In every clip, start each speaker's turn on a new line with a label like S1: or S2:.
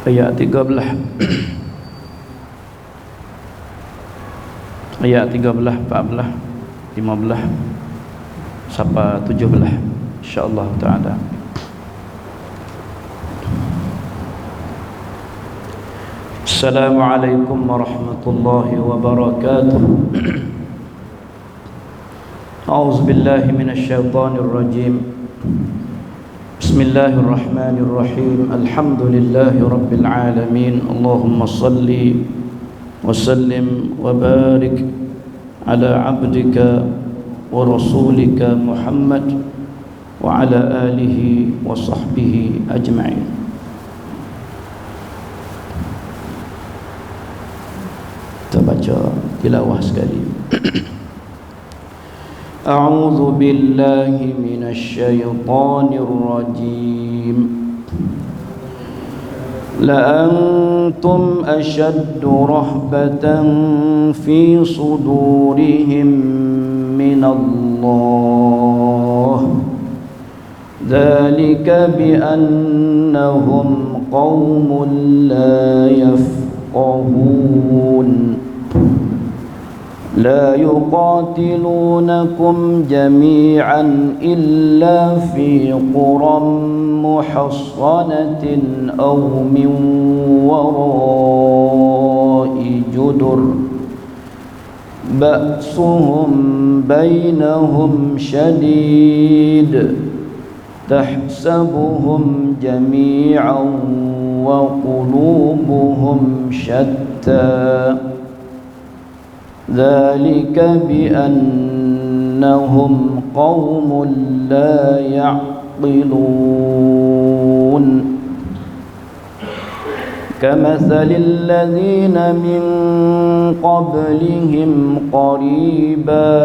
S1: ayat 13 ayat 13, 14, 15 sampai 17 insyaallah taala. Assalamualaikum warahmatullahi wabarakatuh. A'udzubillahi minasyaitonir rajim. Bismillahirrahmanirrahim. Alhamdulillahi rabbil alamin. Allahumma salli wa sallim wa barik ala abdika wa rasulika Muhammad wa ala alihi wa sahbihi ajma'in. Kita baca tilawah sekali. A'udzu billahi minasy syaithanir rajim. La antum ashaddu rahbatan fi sudurihim min Allah. Dzalika bi annahum qaumun la yafqahun. لا يقاتلونكم جميعا إلا في قرى محصنة أو من وراء جدر بأسهم بينهم شديد تحسبهم جميعا وقلوبهم شتى ذلك بأنهم قوم لا يعقلون كمثل الذين من قبلهم قريبا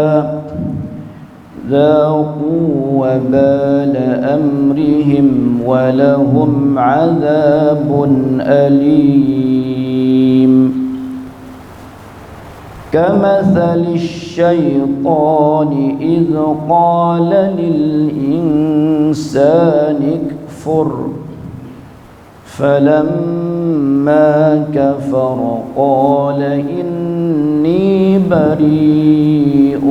S1: ذاقوا وبال أمرهم ولهم عذاب أليم كمثل الشيطان إذ قال للإنسان اكفر فلما كفر قال إني بريء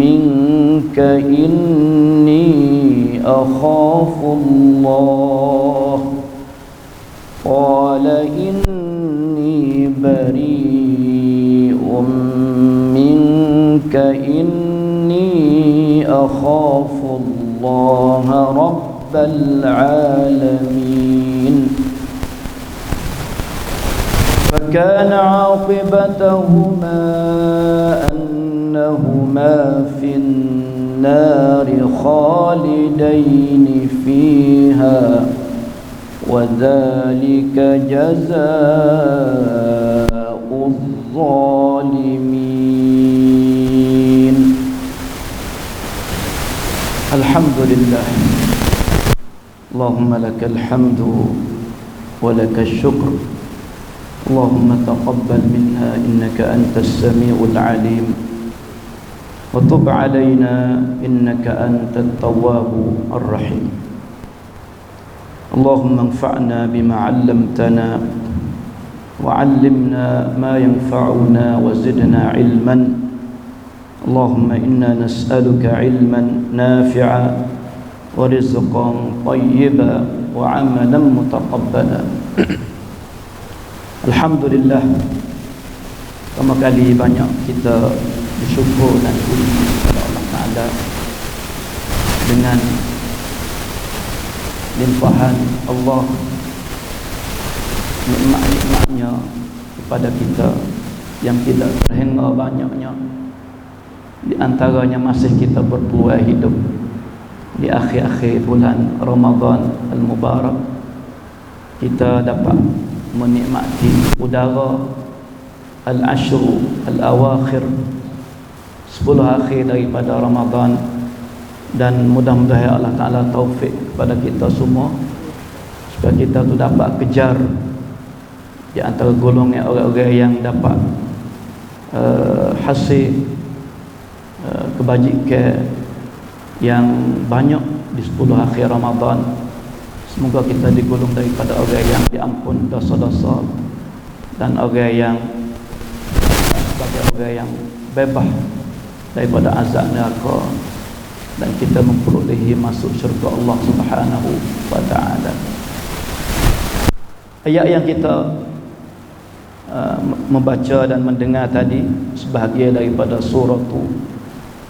S1: منك إني أخاف الله قال إني بريء منك إني أخاف الله رب العالمين فكان عاقبتهما أنهما في النار خالدين فيها وذلك جزاء الظالمين. الحمد لله اللهم لك الحمد ولك الشكر اللهم تقبل منا إنك أنت السميع العليم وتب علينا إنك أنت التواب الرحيم. اللهم انفعنا بما علمتنا وعلمنا ما ينفعنا وزدنا علما. اللهم إنا نسألك علما نافعا ورزقا طيبا وعملا متقبلا. Alhamdulillah, pertama kali banyak kita bersyukur dan puji kepada Allah Ta'ala dengan limpahan Allah, nikmat-nikmatnya kepada kita yang tidak terhingga banyaknya. Di antaranya masih kita berpeluang hidup di akhir-akhir bulan Ramadan Al-Mubarak. Kita dapat menikmati udara Al-Ashru Al-Awakhir, 10 akhir daripada Ramadan. Dan mudah-mudahan Allah Ta'ala taufik kepada kita semua supaya kita tu dapat kejar di antara golongan orang-orang yang dapat hasil kebajikan yang banyak di 10 akhir Ramadan, Semoga kita digolong daripada orang yang diampun dosa-dosa dan orang yang sebagai orang yang bebas daripada azab neraka, dan kita memperolehi masuk syurga Allah Subhanahu wa taala. Ayat yang kita membaca dan mendengar tadi sebahagian daripada surah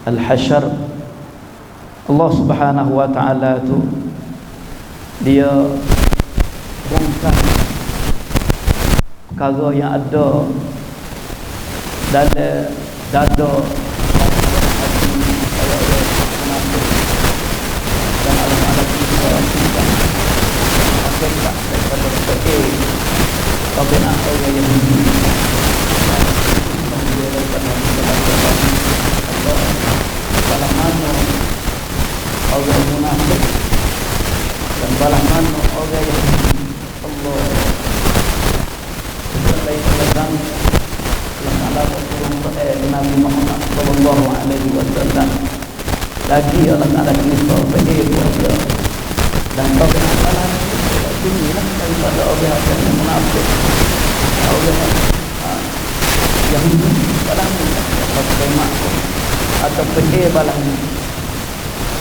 S1: Al-Hasyr. Allah Subhanahu wa taala tu dia bongkar perkara yang ada dalam dada dan alam-alam kita akibat daripada sebagai tabiat orang yang balang mana orang munafik dan balang mana orang yang Allah daripada dan Allah turun kepada Nabi Muhammad sallallahu alaihi wasallam. Lagi Allah Taala kita bagi dia dan tabiat balang inilah daripada orang yang munafik, orang yang balang atau kemak atau pergi balang.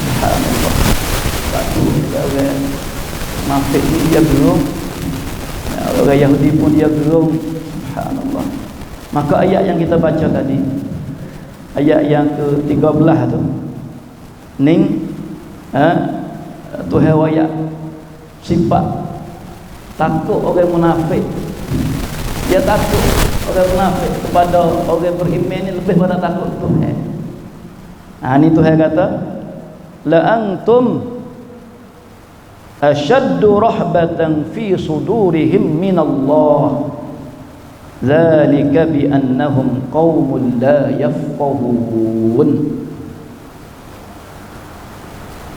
S1: Subhanallah. Satu orang munafik ni dia gerung, orang Yahudi pun dia gerung. Subhanallah. Maka ayat yang kita baca tadi, ayat yang ke-13 tu, ning Tuhan wayak sifat takut orang munafik. Dia takut orang munafik kepada orang beriman ni lebih pada takut Tuhan. Ni Tuhan kata, la antum ashaddu rahbatan fi sudurihim minallah zalika bi annahum qaumun la yafqahun.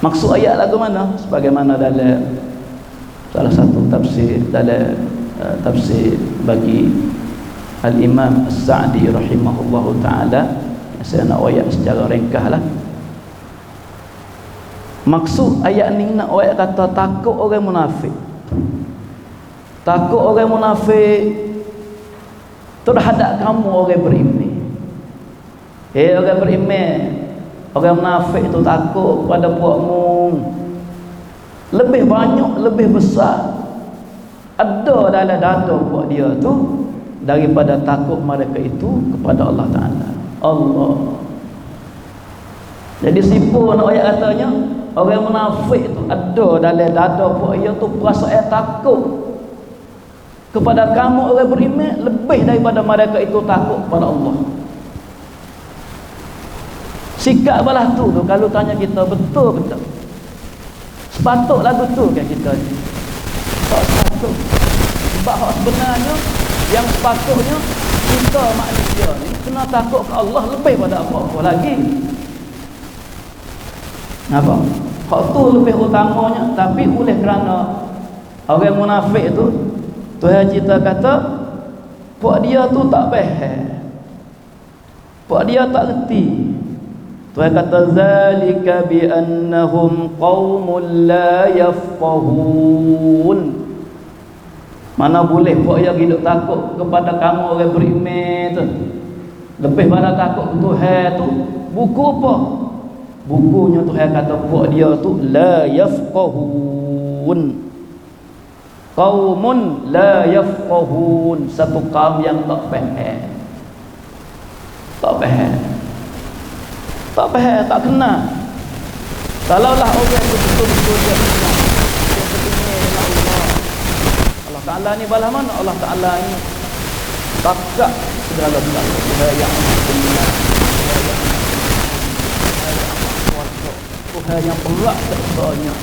S1: Maksud ayat lagu mana? Sebagaimana dalam salah satu tafsir, dalam tafsir bagi Al-Imam As-Sa'di rahimahullahu ta'ala, saya nak ayat secara ringkas lah. Maksud ayat ni nak ayat kata takut orang munafik. Takut orang munafik terhadap kamu orang beriman. Orang beriman, orang munafik tu takut kepada puakmu lebih banyak, lebih besar ada dalam dada puak dia tu daripada takut mereka itu kepada Allah Ta'ala. Allah. Jadi siapa nak ayat katanya, orang munafik tu ada dalam dada puak dia tu perasaan takut kepada kamu orang beriman lebih daripada mereka itu takut kepada Allah. Sikap balah tu kalau tanya kita betul-betul sepatutlah betul kan kita ni. Tak sepatut. Sebab hak sebenarnya yang sepatutnya kita manusia ni kena takut ke Allah lebih pada apa-apa lagi. Apa? Hak tu lebih utamanya, tapi oleh kerana orang munafik tu Tuhan cerita kata puak dia tu tak faham. Puak dia tak reti. Tuhan kata zalika bi annahum qaumun la yafqahun. Mana boleh puak dia hidup takut kepada kamu orang beriman tu lebih pada takut Tuhan tu. Buku apa? Bukunya Tuhan kata puak dia tu la yafqahun. Qaumun la yafqahun, satu kaum yang tak faham. Tak faham. Tak faham, tak kenal. Kalaulah orang itu betul-betul dia kenal, dia bertanya dengan Allah. Allah Ta'ala ni balah mana? Allah Ta'ala ni takak segala-galanya. Tuhan yang benar, Tuhan yang berat sebenarnya.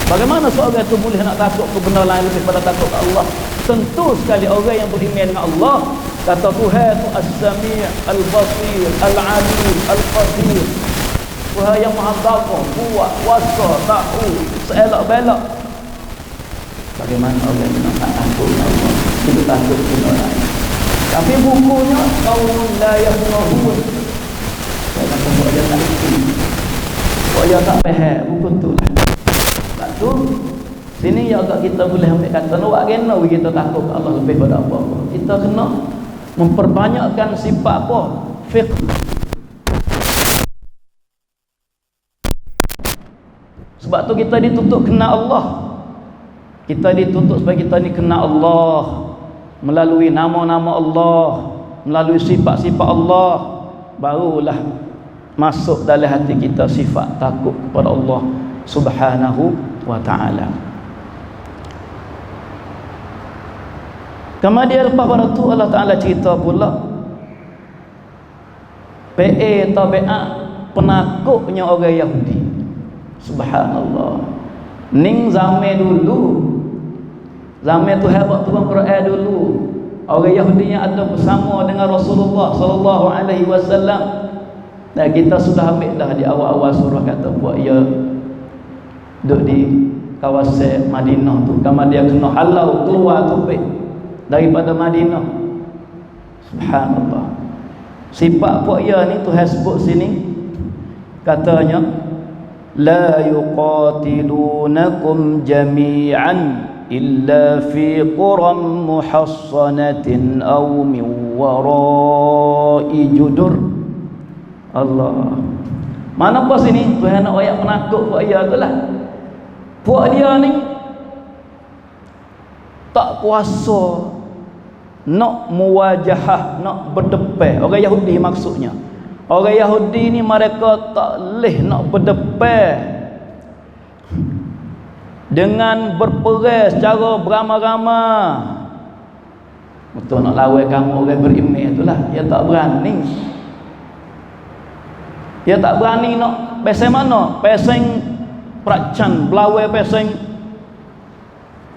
S1: Bagaimana seorang itu boleh nak takut kebenaran lebih pada takut ke Allah? Tentu sekali orang yang beriman dengan Allah kata Tuhan itu As-Sami' Al-Basir Al-Alim Al-Qadir. Tuhan yang maha tahu, kuat, kuasa, tahu, seelok-belok. Bagaimana orang yang nak takut Allah? Itu takut kebenaran. Tapi bukunya qaulun la yafqahun. Saya kata buat dia tak ngerti. Buat dia tak faham, buku tu lah. Tu Sini ya agak kita boleh ambil kata nak kena kita takut Allah lebih pada apa-apa. Kita kena memperbanyakkan sifat apa? Fiqh. Sebab tu kita dituntut kenal Allah. Kita dituntut supaya kita ni kenal Allah melalui nama-nama Allah, melalui sifat-sifat Allah, barulah masuk dalam hati kita sifat takut kepada Allah Subhanahu wa ta'ala. Kemudian lepas pada tu Allah Ta'ala cerita pula PA tabi'at penakutnya orang Yahudi. Subhanallah. Ning zaman dulu, zaman tu hebat turun Quran dulu, orang Yahudi yang ada bersama dengan Rasulullah sallallahu alaihi wasallam. Dan kita sudah ambil dah di awal-awal surah kata buat ia duduk di kawasan Madinah tu. Kemudian dia kena halau keluar topik daripada Madinah. Subhanallah. Sifat puak ia ni Tuhan sebut sini, katanya la yuqatilunakum jami'an illa fi quram muhassanatin aw min wara'i judur. Allah. Mana apa sini Tuhan nak ayat penakut puak ia tu lah. Puak dia ni tak kuasa nak muwajahah, nak berdepan. Orang Yahudi maksudnya. Orang Yahudi ni mereka tak leh nak berdepan dengan berperang secara beramai-ramai. Betul nak lawan kamu orang beriman itulah. Dia tak berani. Dia tak berani nak pasang mana? Pasang peracan, belawai pasang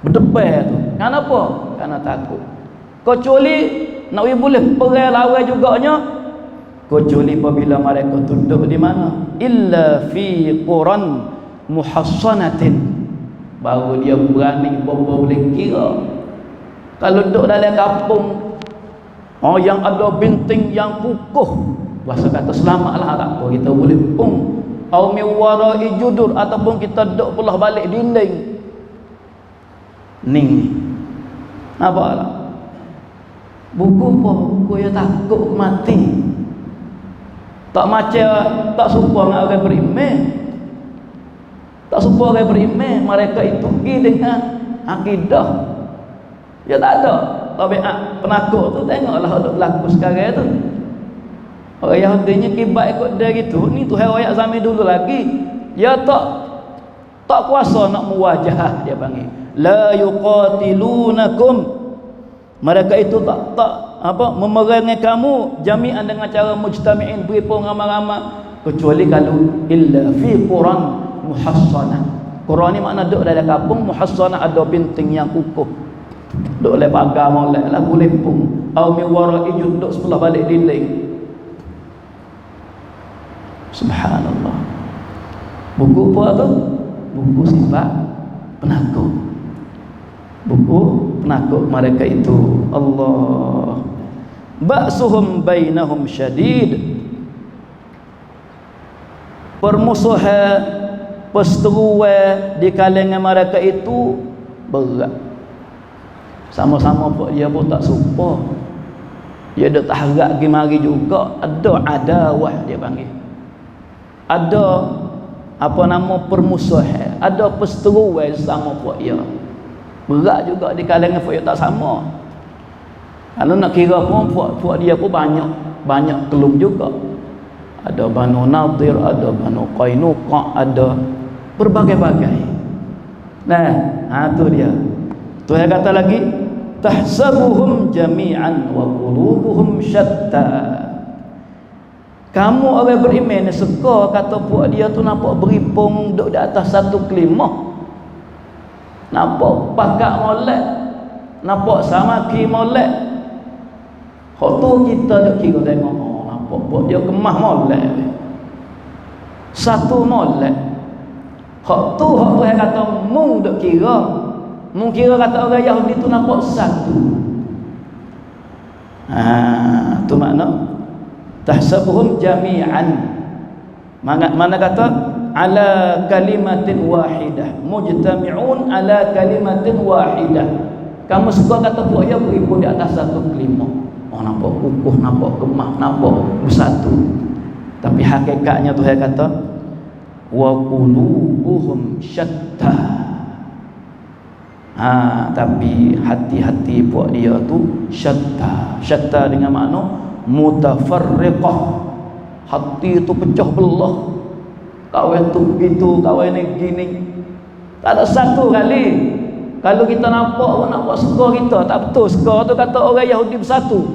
S1: berdepan tu. Kenapa? Karena takut. Kecuali nak boleh perang lawan juganya, kecuali apabila mereka duduk di mana? Illa fi quran muhassanatin. Baru dia berani boleh kira. Kalau duduk dalam kampung yang ada binting yang kukuh, bahasa kata selamatlah, tak apa, kita boleh pung. Au mi wara'i judur, ataupun kita duduk belah balik dinding. Ning. Nampaklah. Buku apa? Buku yang takut mati. Tak macam, tak serupa dengan orang beriman. Tak serupa orang beriman. Mereka itu pergi dengan akidah. Ya tak ada tabiat penakut tu. Tengoklah ada berlaku sekarang tu. Orang Yahudinya kibat ikut dia gitu. Ni Tuhan ayat zaman dulu lagi. Dia tak kuasa nak muwajahah, dia panggil. La yuqatilunakum. Mereka itu tak memerangi kamu jami'an dengan cara mujtami'in, berhimpun ramai-ramai, kecuali kalau illa fi quran muhassanah. Quran ni makna duduk dalam kampung, muhassanah ada binting yang kukuh. Duduk oleh pagar molek lah, boleh pun. Au mi wara'i duduk sebelah balik dinding. Subhanallah. Buku apa tu? Buku sifat penakut. Buku penakut mereka itu. Allah. Ba'suhum bainahum syadid. Permusuhan, perseteruan di kalangan mereka itu berat. Sama-sama pun dia pun tak suka. Dia ada tahrak pergi mari juga. Ada adawah dia panggil. Ada apa nama permusuhan, ada perseteruan sama pun dia. Berat juga di kalangan puak tak sama. Kalau nak kira pun puak dia pun banyak kelum juga. Ada Banu Nadir, ada Banu Qainuqa, ada berbagai-bagai. Nah, tu dia. Tuhan kata lagi, tahsabuhum jami'an wa qulubuhum syatta. Kamu orang beriman ni suka kata puak dia tu nampak beripung duduk di atas satu kelimah. Nampak pakak molek, nampak samaki molek. Hak tu kita duk kira tengok, nampak buat dia kemah molek. Satu molek. Hak tu yang kata mung duk kira. Mung kira kata orang Yahudi tu nampak satu. Tu makna tahsabuhum jami'an. Mana kata ala kalimatin wahidah, mujtami'un ala kalimatin wahidah. Kamu suka kata puak dia beribu di atas satu kelima. Oh, nampak kukuh, nampak kemah, nampak bersatu. Tapi hakikatnya Tuhan kata wa qulubuhum syatta. Tapi hati-hati puak dia tu syatta. Syatta dengan makna mutafarriqah. Hati itu pecah belah. Kawan tu begitu, kawan ni gini. Tak ada satu kali. Kalau kita nampak suka kita, tak betul. Suka tu kata orang Yahudi bersatu.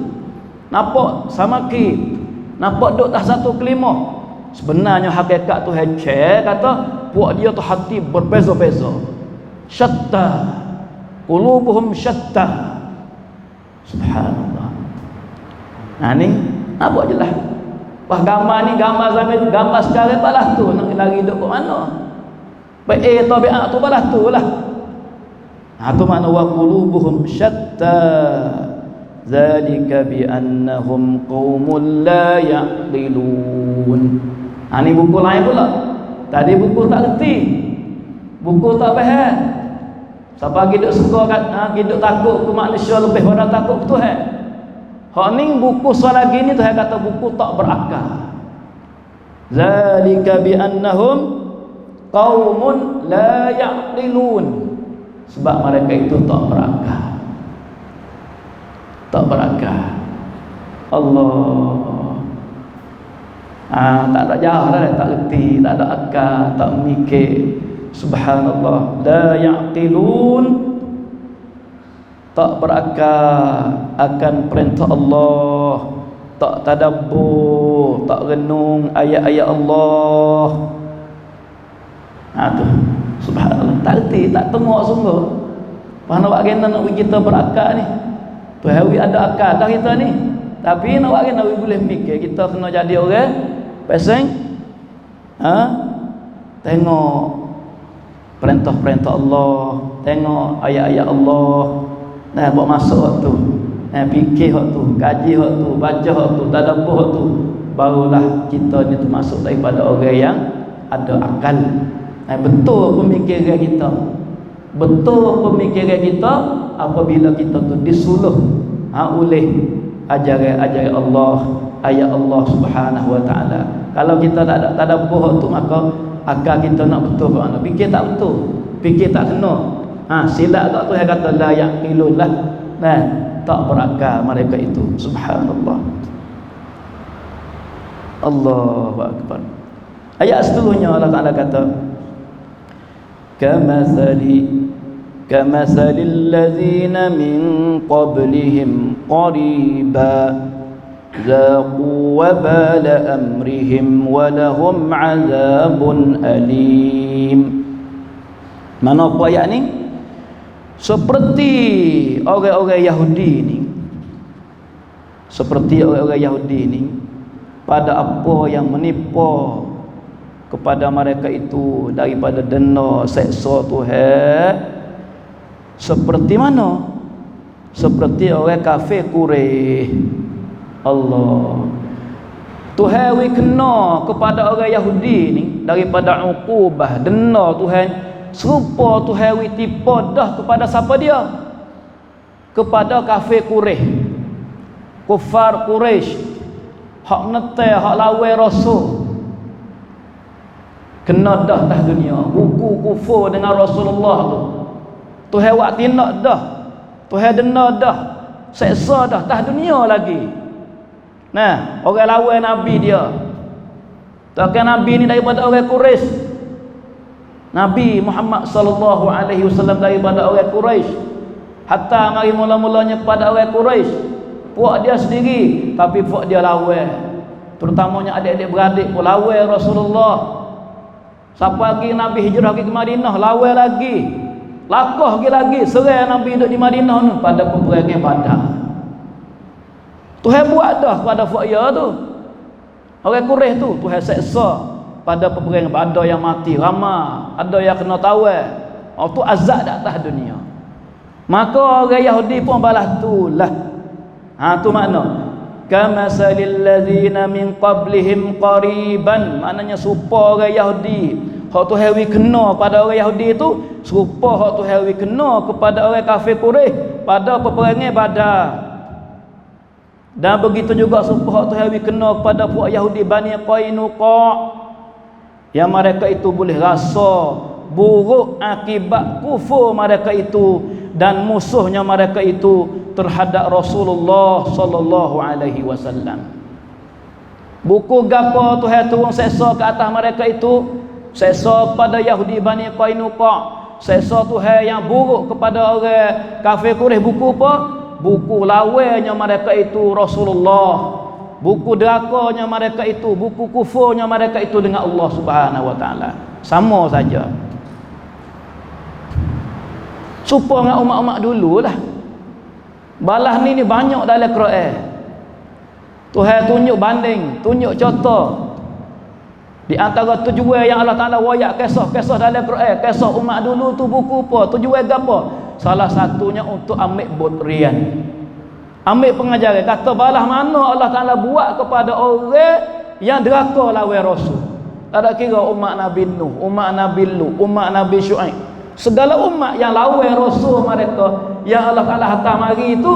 S1: Nampak sama ki. Nampak duduk tak satu kelima. Sebenarnya hakikat tu heceh kata puak dia tu hati berbeza-beza. Syatta. Qulubuhum syatta. Subhanallah. Nah ni apa jelas. Wah, gambar ni gambar zaman, gambar sekarang balas tu nak lari duk kat mana? Baik tabiat tu balas tu lah. Tu makna wa qulubuhum syatta. Zalika bi annahum qaumun la ya'qilun. Ni buku lain pula. Tadi buku tak reti. Buku tak faham. Siapa hidup suka kat hidup takut ke manusia lebih pada takut ke Tuhan. Hak ni buku soal lagi ni Tuhan kata buku tak berakal. Zalika bi annahum qaumun la ya'qilun. Sebab mereka itu tak berakal. Tak berakal. Allah. Tak ada jauh dah, tak reti, tak ada akal, tak mikir. Subhanallah. La ya'qilun. Tak berakal akan perintah Allah, tak tadabbur, tak renung ayat-ayat Allah. Tu subhanallah, tak reti, tak tengok sungguh. Mana buat kena nak kita berakal ni. Tuhan ada akal dah kita ni. Tapi nak buat kena boleh mikir, kita kena jadi orang pasang tengok perintah-perintah Allah, tengok ayat-ayat Allah. Buat masuk hak tu, fikir hak tu, kaji hak tu, baca hak tu, tadabbur hak tu, barulah kita ni termasuk daripada orang yang ada akal. Betul pemikiran kita, betul pemikiran kita apabila kita tu disuluh oleh ajaran-ajaran Allah, ayat Allah Subhanahu wa taala. Kalau kita tak ada tadabbur hak tu, maka akal kita nak betul ke mana? Fikir tak betul, fikir tak kena. Silap tak tu yang kata la yaqilun lah. Tak berakal mereka itu. Subhanallah. Allahu akbar. Ayat seterusnya Allah Taala kata kamathalil ladzina min qablihim qariba zaqu wabala amrihim wa lahum azabun alim. Mana apa ayat ni? Seperti orang-orang Yahudi ni, seperti orang-orang Yahudi ni pada apa yang menimpa kepada mereka itu daripada denda seksa Tuhan. Seperti mana? Seperti orang kafir Quraisy. Allah, Tuhan kena kepada orang Yahudi ni daripada uqubah denda Tuhan. Serupa Tuhan tipu dah kepada siapa dia? Kepada kafir Quraisy, kufar Quraisy, hak netai, hak lawan Rasul. Kena dah tah dunia, buku kufur dengan Rasulullah tu. Tuhan buat tindak dah, Tuhan denda dah, seksa dah tah dunia lagi. Orang lawan Nabi dia. Takkan Nabi ni daripada orang Quraisy. Nabi Muhammad sallallahu alaihi wasallam daripada orang Quraisy. Hatta mari mula-mulanya kepada orang Quraisy, puak dia sendiri, tapi puak dia lawan. Terutamanya adik-adik beradik pun lawan Rasulullah. Siapa lagi Nabi hijrah pergi ke Madinah, lawan lagi. Lakoh lagi serang Nabi duduk di Madinah tu pada peperangan Badar. Tuhan buat dah pada puak dia tu. Orang Quraisy tu Tuhan seksa pada peperangan Badar, yang mati ramai, ada yang kena tawar. Tu azab di atas dunia. Maka orang Yahudi pun balas tu lah. Tu makna kamasalil ladzina min qablihim qariban, maknanya serupa orang Yahudi hak tu hewi kena pada orang Yahudi tu, serupa hak tu hewi kena kepada orang kafir Quraisy pada peperangan Badar. Dan begitu juga serupa hak tu hewi kena kepada puak Yahudi Bani Qainuqa, yang mereka itu boleh rasa buruk akibat kufur mereka itu dan musuhnya mereka itu terhadap Rasulullah sallallahu alaihi wasallam. Buku gapo Tuhan turun seksa ke atas mereka itu? Seksa pada Yahudi Bani Qainuqa, seksa Tuhan yang buruk kepada orang kafir Quraisy. Buku apa? Buku lawanya mereka itu Rasulullah, buku derakanya mereka itu, buku kufurnya mereka itu dengan Allah Subhanahu wa taala. Sama saja. Supa dengan umat-umat dululah. Balas ni banyak dalam Quran. Tuhan tunjuk banding, tunjuk contoh. Di antara tujuan yang Allah Taala wayak kisah-kisah dalam Quran, kisah umat dulu tu buku apa? Tujuan gapo? Salah satunya untuk ambil bodrian, ambil pengajaran. Kata balas mana Allah Taala buat kepada orang yang deraka lawan Rasul. Tak ada kira umat Nabi Nuh, umat Nabi Lut, umat Nabi Syuaib. Segala umat yang lawan Rasul mereka yang Allah Taala hantar mari itu,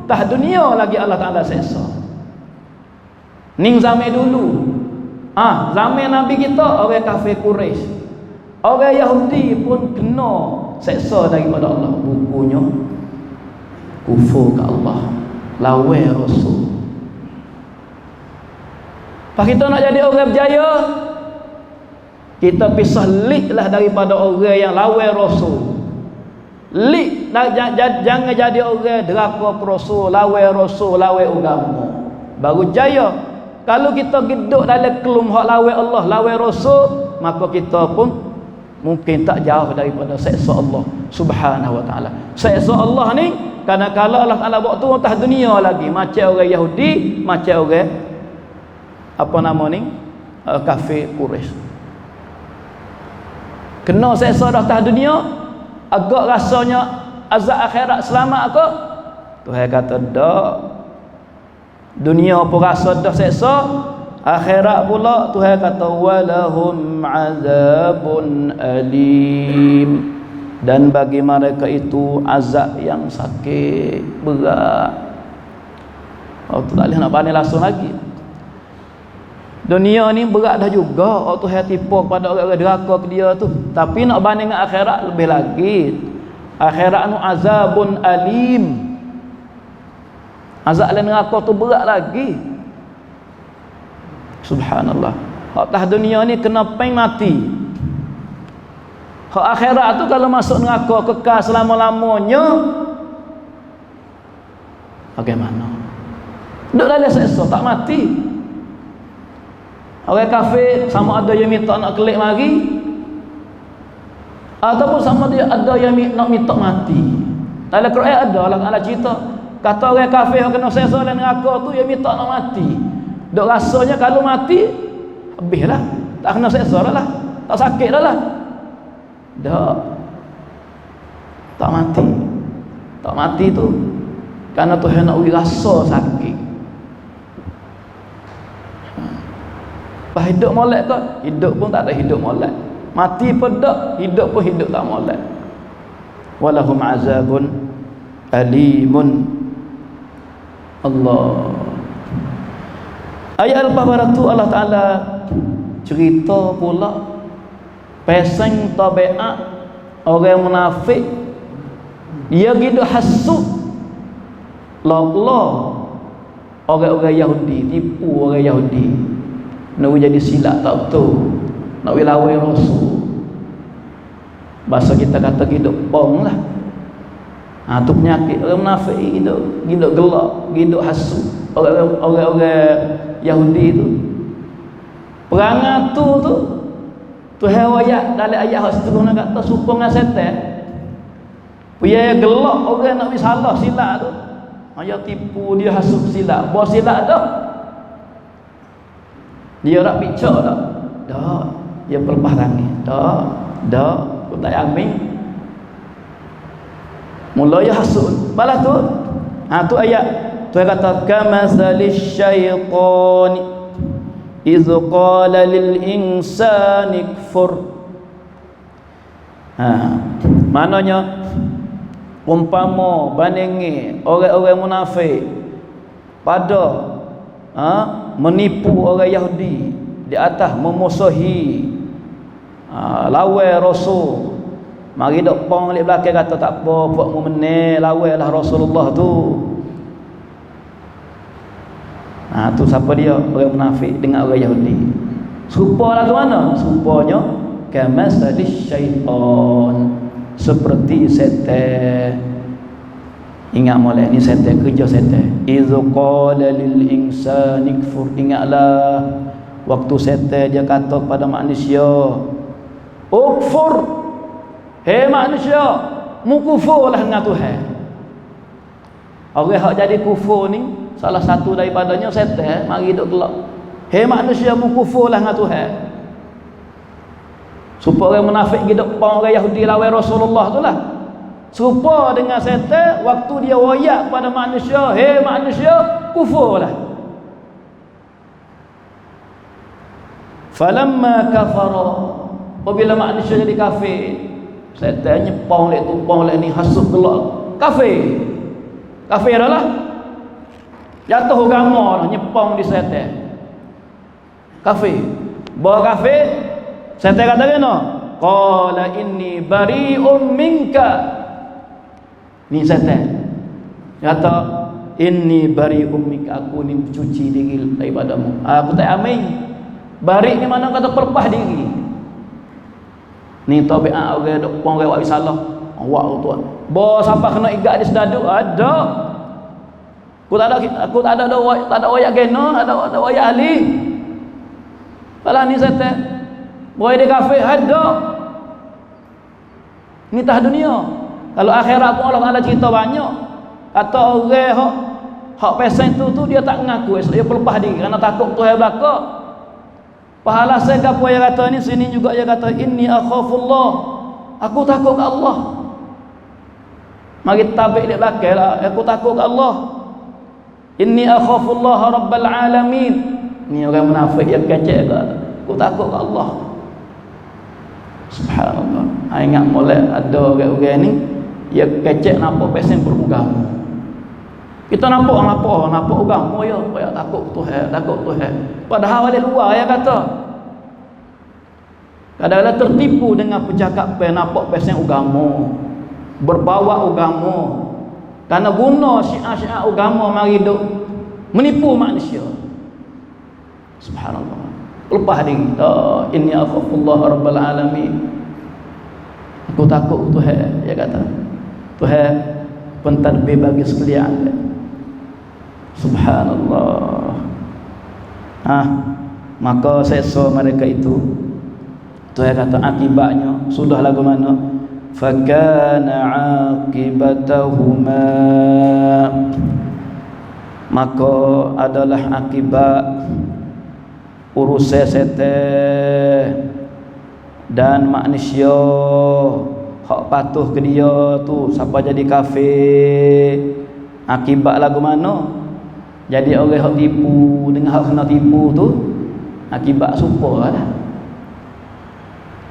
S1: tah dunia lagi Allah Taala seksa. Ning zaman dulu, zaman Nabi kita orang kafir Quraisy, orang Yahudi pun kena seksa daripada Allah. Bukunya kufur ke Allah, lawan Rasul. Pak kita nak jadi orang berjaya, kita pisah lik lah daripada orang yang lawan Rasul. Lik, jangan jadi orang deraka Rasul, lawan agama. Baru jaya. Kalau kita hidup dalam kelum hak lawan Allah, lawan Rasul, maka kita pun mungkin tak jauh daripada seksa Allah Subhanahu wa taala. Seksa Allah ni kadang-kala Allah Taala buat turun atas dunia lagi, macam orang Yahudi, macam orang apa nama ni, kafir Quraisy. Kena seksa dah atas dunia, agak rasanya azab akhirat selamat ke? Tuhan kata dak. Dunia pun rasa dah seksa, akhirat pula Tuhan kata walahum azabun alim, dan bagi mereka itu azab yang sakit berat. Tu tak boleh nak banding langsung lagi. Dunia ni berat dah juga, Tuhan tipu pada orang-orang deraka ke dia tu, tapi nak banding dengan akhirat lebih lagi. Akhirat nu azabun alim, azab dalam neraka tu berat lagi. Subhanallah. Hak tah dunia ni kena peng mati. Hak akhirat tu kalau masuk neraka kekal selama-lamanya, bagaimana? Duk dalam seksa tak mati. Orang kafir sama ada yang minta nak kelik mari, ataupun sama ada yang nak minta mati. Dalam Quran ada Allah cerita, kata orang kafir yang kena seksa dalam neraka tu, yang minta nak mati. Dok rasanya kalau mati habislah, tak kena seksa dah lah, tak sakit dah lah. Dak, tak mati. Tak mati tu kerana Tuhan nak beri rasa sakit. Pas hidup molek ke? Hidup pun tak ada hidup molek. Mati pun tak, hidup pun hidup tak molek. Walahum azabun alimun. Allah. Ayat lepas tu Allah Ta'ala cerita pula peseng tabiat orang munafik. Dia gitu hasud log orang-orang Yahudi, tipu orang Yahudi, nak jadi silap tak betul, nak lawan Rasul. Bahasa kita kata hidup pong lah. Tu penyakit orang munafik, hidup gelak, hidup hasud orang-orang Yahudi tu. Perangai tu Tuhan ayat dalam ayat hak seterusnya kata suka dengan setan. Dia gelak orang nak salah silap tu. Dia tipu, dia hasud silap. Buat silap dah. Dia nak picak dah. Dah. Dia pelepah tangan. Dah. Pun tak ambil. Mula dia hasud. Balas tu. Tu ayat Tuhan kata kamathalis syaitan iz qala lil insani kfur. Maknanya umpama bandingi orang-orang munafik pada menipu orang Yahudi di atas memusuhi lawan Rasul. Mari dok pong di belakang kata tak apa, puak mu menel lawanlah Rasulullah tu. Tu siapa dia? Orang munafik dengan orang Yahudi. Serupa lagu mana? Serupanya kamathalis syaitan, seperti setan. Ingat molek ni setan, kerja setan. Iz qala lil insani kfur. Ingatlah waktu setan dia kata kepada manusia, ukfur, hei manusia, mu kufurlah dengan Tuhan. Orang hak jadi kufur ni salah satu daripadanya setan. Mari duk gelak, hei manusia, mu kufurlah dengan Tuhan. Supaya orang munafik hidup pang orang Yahudi lawan Rasulullah tu lah. Serupa dengan setan waktu dia wayak kepada manusia, hei manusia, kufurlah. Falamma kafara, apabila manusia jadi kafir, setan nyepong lek tumpang lek ni hasut gelak kafir. Kafir dah lah, jatuh agama dah, nyepong di setan kafir. Bawa kafir, setan kata kena, qala inni bari'um minka. Ni setan kata, inni bari'um minka, aku ni mencuci diri daripadamu, aku tak amai. Bari' ni mana kata perpah diri. Ni tabiat orang dok pong orang buat salah. Awak tuan. Bo sampai kena igat di sedaduk ada. Aku tak ada wayak kena, ada wayak ahli. Kalau ni setan. Boy dia kafir ada. Ni tah dunia. Kalau akhirat pun Allah ada cerita banyak. Kata orang hak pesen tu dia tak mengaku, dia pelepah diri kerana takut Tuhan belaka. Pahala saya apa yang kata ni sini juga dia kata inni akhafullah, aku takut ke Allah. Mari tabik di belakang lah, aku takut ke Allah. Inni akhafullah rabbal alamin. Ni orang munafik yang kecek ke, aku takut ke Allah. Subhanallah. Ingat molek ada orang-orang ni dia kecek nampak pesen beragama. Kita nampak agama ya, takut Tuhan, takut Tuhan. Padahal ada luar yang kata. Kadang-kadang tertipu dengan percakapan nampak pesen agama, berbawa agama. Karena guna syiar-syiar agama mari duk menipu manusia. Subhanallah. Lepas diri, inni akhafullah rabbal alamin. Aku takut Tuhan, dia kata. Tuhan pentadbir bagi sekalian. Subhanallah. Maka seksa mereka itu, Tuhan kata akibatnya sudah lagu mana? Fakana aqibatahuma, maka adalah akibat urusan setan dan manusia hak patuh ke dia tu siapa jadi kafir. Akibat lagu mana? Jadi orang hak tipu dengan hak kena tipu tu akibat serupa lah.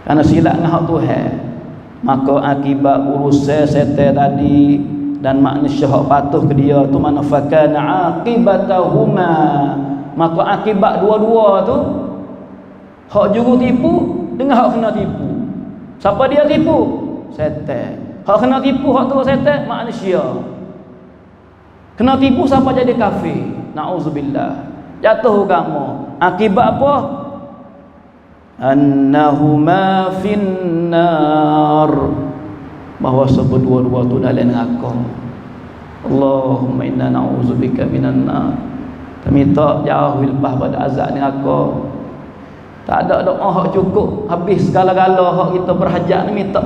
S1: Karena silap dengan hak Tuhan, maka akibat urusan setan tadi dan manusia hak patuh ke dia tu mana fakana aqibatahuma, maka akibat dua-dua tu hak juru tipu dengan hak kena tipu. Siapa dia tipu? Setan. Hak kena tipu hak tu setan, manusia. Kena tipu sampai jadi kafir. Na'udzubillah. Jatuh agama. Akibat apa? Annahuma finnar, bahawa seberdua-dua tu dalam neraka. Allahumma inna na'udzubika minan nar. Kami tak jauh lepas pada azab neraka. Tak ada doa hak cukup habis segala-gala hak kita berhajat ni minta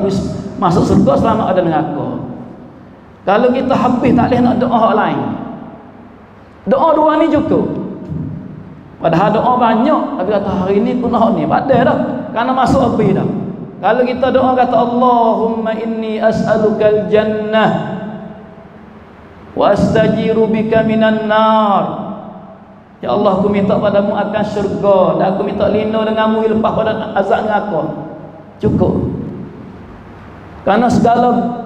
S1: masuk surga selama ada neraka. Kalau kita habis tak boleh nak doa hak lain. Doa dua ni cukup. Padahal doa banyak, tapi kata hari ni pun hak ni padai dah. Kerana masuk api dah. Kalau kita doa kata Allahumma inni as'alukal jannah. wa astajiru bika minan nar. Ya Allah, aku minta padamu akan syurga, dan aku minta lindung denganmu lepas pada azab neraka. Cukup. Karena segala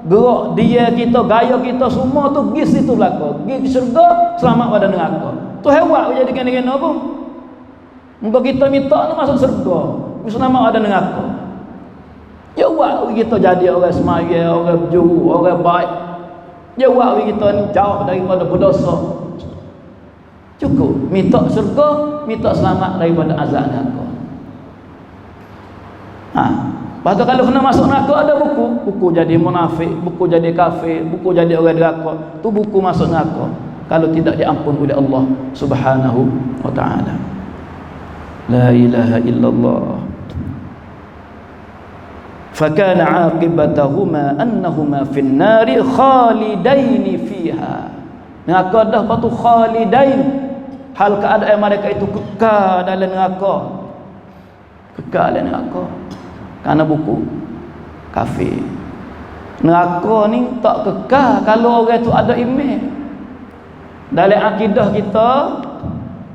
S1: gerak dia kita, gaya kita semua tu pergi situ belaka. Pergi ke syurga, selamat pada neraka. Tu hebat jadi kena-kena pun. Muka kita minta tu masuk syurga, selamat pada neraka. Ya buat kita jadi orang semaya, orang berjuru, orang baik. Ya buat kita ni jauh daripada berdosa. Cukup minta syurga, minta selamat daripada azab neraka. Lepas tu kalau kena masuk neraka ada buku jadi munafik, buku jadi kafir, buku jadi orang neraka. Tu buku masuk neraka kalau tidak diampun oleh Allah Subhanahu wa taala. La ilaha illallah. فَكَانَ عَاقِبَتَهُمَا أَنَّهُمَا فِي النَّارِ خَالِدَيْنِ فِيهَا. Neraka dah batu khalidain. Hal keadaan mereka itu kekal dalam neraka. Kekal dalam neraka. Karena buku kafir. Neraka ni tak kekal kalau orang tu ada iman. Dalam akidah kita,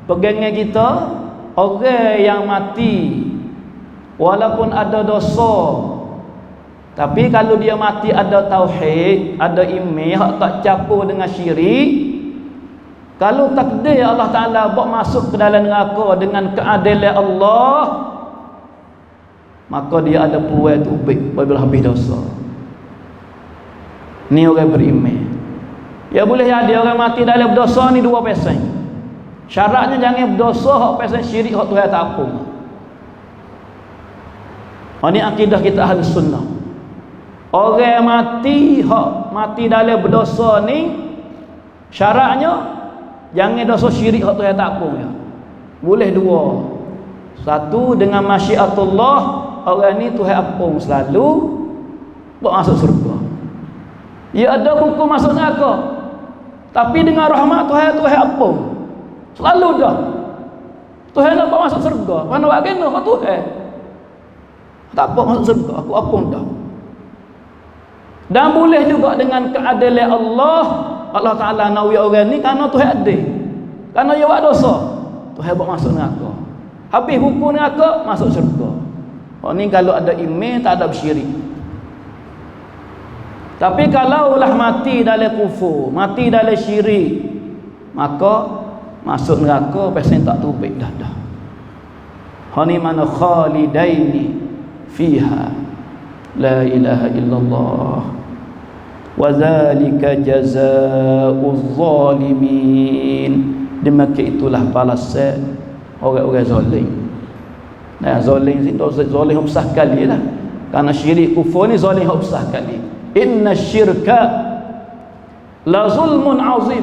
S1: pegangan kita, orang yang mati walaupun ada dosa, tapi kalau dia mati ada tauhid, ada iman, hak tak campur dengan syirik, kalau takdir Allah Ta'ala buat masuk ke dalam neraka dengan keadilan Allah, maka dia ada peluang tubik apabila habis dosa. Ni orang beriman. Ya boleh jadi orang mati dalam dosa ni 2%. Syaratnya jangan berdosa hak persen syirik hak Tuhan tak ampun. Ini akidah kita ahli sunnah. Orang mati hak mati dalam berdosa ni syaratnya jangan dosa syirik hak Tuhan tak ampun ya. Boleh dua. Satu, dengan masyiatullah, orang ni Tuhan ampun selalu buat masuk surga. Ya ada hukum masuk neraka, tapi dengan rahmat Tuhan, Tuhan ampun selalu dah. Tuhan nak buat masuk surga, mana buat kena kat Tuhan tak apa masuk surga, aku ampun dah. Dan boleh juga dengan keadilan Allah, Allah Ta'ala nawi orang ni kerana Tuhan adil, kerana dia buat dosa, Tuhan buat masuk neraka, habis hukum neraka, masuk syurga. Oh ni kalau ada iman, tak ada syirik. Tapi kalau ulah mati dalam kufur, mati dalam syirik, maka masuk neraka pesen tak tubik dah. Hani mana khalidaini fiha, la ilaha illallah, wa zalika jazaa'uz zalimin. Demikian itulah balasan orang-orang zalim. Nah, zalim ni zalim besar kali lah. Karena syirik kufur ni zalim besar kali. Inna syirka la zulmun azim.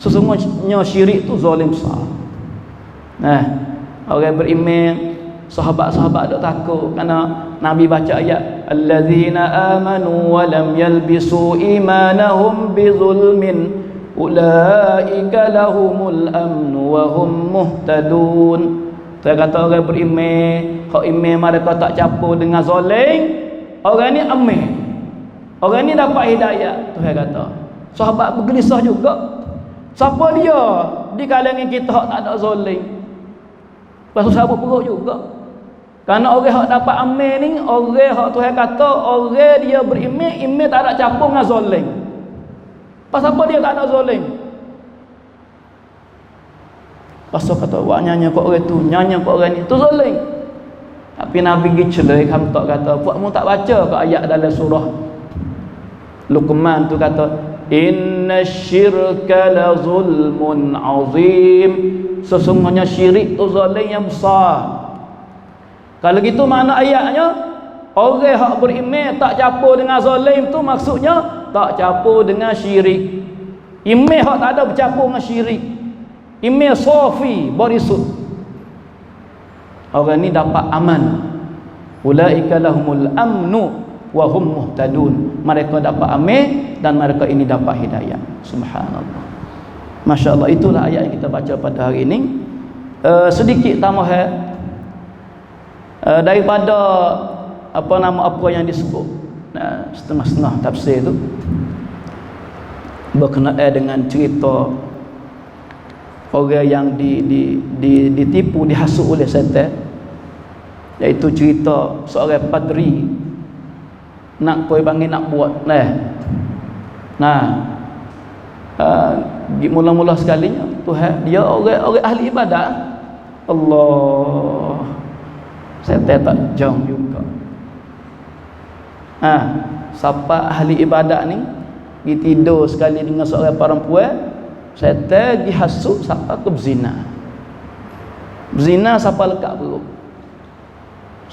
S1: Sesungguhnya syirik tu zalim besar. Nah, orang beriman, sahabat-sahabat tak takut kerana Nabi baca ayat allazina amanu wa lam yalbisu imanahum bizulmin ulaika lahumul amnu wa hum muhtadun. Saya kata orang beriman, hak iman mereka tak campur dengan zalim, orang ni aman, orang ni dapat hidayah. Tuhan kata sahabat bergelisah juga, siapa dia di kalangan kita hak tak ada zalim. Pasal sahabat perut juga, kerana orang hak dapat aman ni, orang hak Tuhan kata orang dia beriman, iman tak ada campur dengan zalim. Pasal apa dia tak ada zalim? Pasal kata wak nyanyi kat orang tu, nyanyi kat orang ni, tu zalim. Tapi Nabi pergi celai kamu tak kata, puakmu tak baca ke ayat dalam surah Luqman tu kata inna syirka la zulmun azim. Sesungguhnya syirik tu zalim yang besar. Kalau gitu makna ayatnya, orang hak beriman tak campur dengan zalim tu maksudnya tak campur dengan syirik. Iman hak tak ada bercampur dengan syirik, iman safi berisut, orang ni dapat aman. Ulaika lahumul amnu wa hum muhtadun. Mereka dapat aman dan mereka ini dapat hidayah. Subhanallah. Masya Allah. Itulah ayat yang kita baca pada hari ini. Sedikit tambahan daripada apa yang disebut setengah-setengah tafsir itu. berkenaan dengan cerita orang yang ditipu, dihasut oleh setan, iaitu cerita seorang padri nak koi panggil nak buat mula-mula sekalinya Tuhan dia orang ahli ibadat. Allah, setan tak jauh juga. Siapa ahli ibadat ni pergi tidur sekali dengan seorang perempuan, setan dihasut siapa ke berzina. Berzina siapa lekat perut.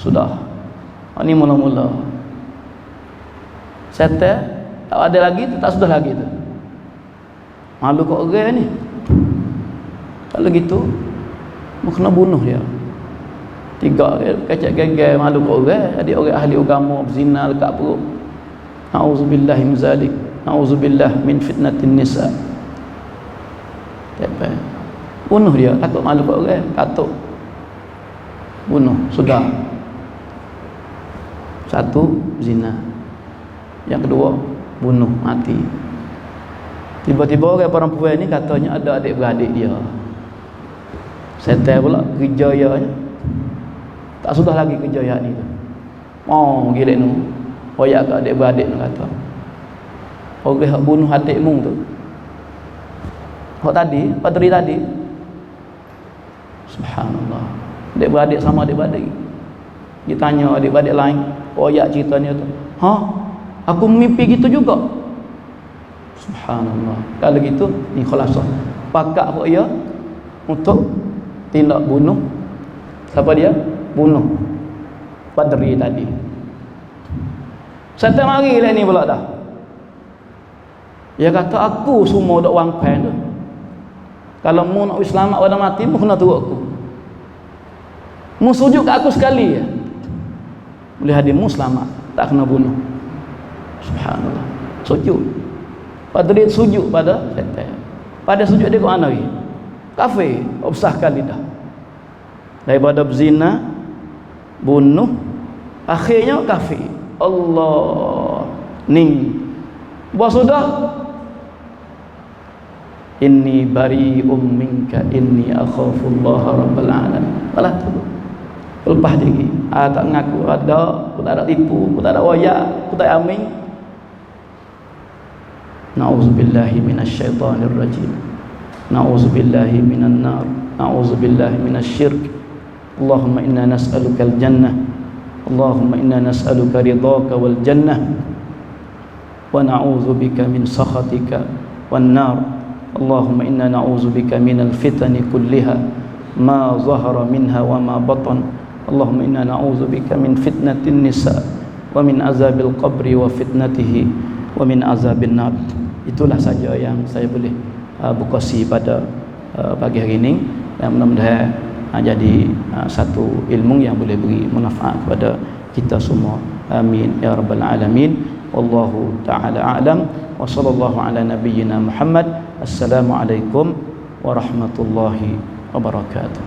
S1: Sudah. Ini mula-mula. Setan tak ada lagi tu, tak sudah lagi tu. Malu kat orang ni. Kalau gitu mau kena bunuh dia. 3 kecak geger malu kat orang, jadi orang ahli agama berzina lekat perut. Auzubillah min zalik. Auzubillah min fitnatin nisa. Apa? Bunuh dia, takut malu kat orang, takut. Bunuh, sudah. Satu, zina. Yang kedua, bunuh, mati. Tiba-tiba orang perempuan ni katanya ada adik-beradik dia. Setan pula kejayanya. Tak sudah lagi kejayaan ni. Gila ni. Hoyak kat adik-beradik ni kata. Orang hak bunuh adikmu tu. Hak tadi, padri tadi. Subhanallah. Adik-beradik sama adik-beradik. Dia tanya adik-beradik lain, hoyak ceritanya tu. Aku mimpi gitu juga. Subhanallah. Kalau gitu ni khalasah. Pakak hak dia untuk tindak bunuh. Siapa dia? Bunuh padri tadi. Setan mari lah ni pula dah. Dia kata aku semua dak wangpan tu. Kalau mu nak selamat pada mati mu kena turut aku. Mu sujud kat aku sekali ya. Boleh hadir mu selamat, tak kena bunuh. Subhanallah. Sujud. Padri sujud pada setan. Pada sujud dia ke mana lagi? Kafir, besar kali dah. Daripada berzina, bunuh, akhirnya kafir. Allah, ning. Buat sudah. Inni bari'um minka inni akhafullaha rabbal alamin. Alah tu. Lepas diri. Tak mengaku ada, aku tak ada tipu, aku tak ada wayak, aku tak amin. Na'udzubillahi minasyaitanir rajim. Na'udzubillahi minan nar. Na'udzubillahi minasyirk. Allahumma inna nas'aluka al-jannah. Allahumma inna nas'aluka ridhaka wal jannah. Wa na'udzubika min sakhatika wan nar. Allahumma inna na'udzubika minal fitani kulliha ma zahara minha wa ma batan. Allahumma inna na'udzubika min fitnatin nisa wa min azabil qabri wa fitnatihi wa min azabin nar. Itulah saja yang saya boleh berkongsi pada pagi hari ini, dan mudah-mudahan jadi satu ilmu yang boleh beri manfaat kepada kita semua. Amin ya rabbal alamin. Wallahu taala a'lam wa sallallahu ala nabiyyina Muhammad. Assalamualaikum warahmatullahi wabarakatuh.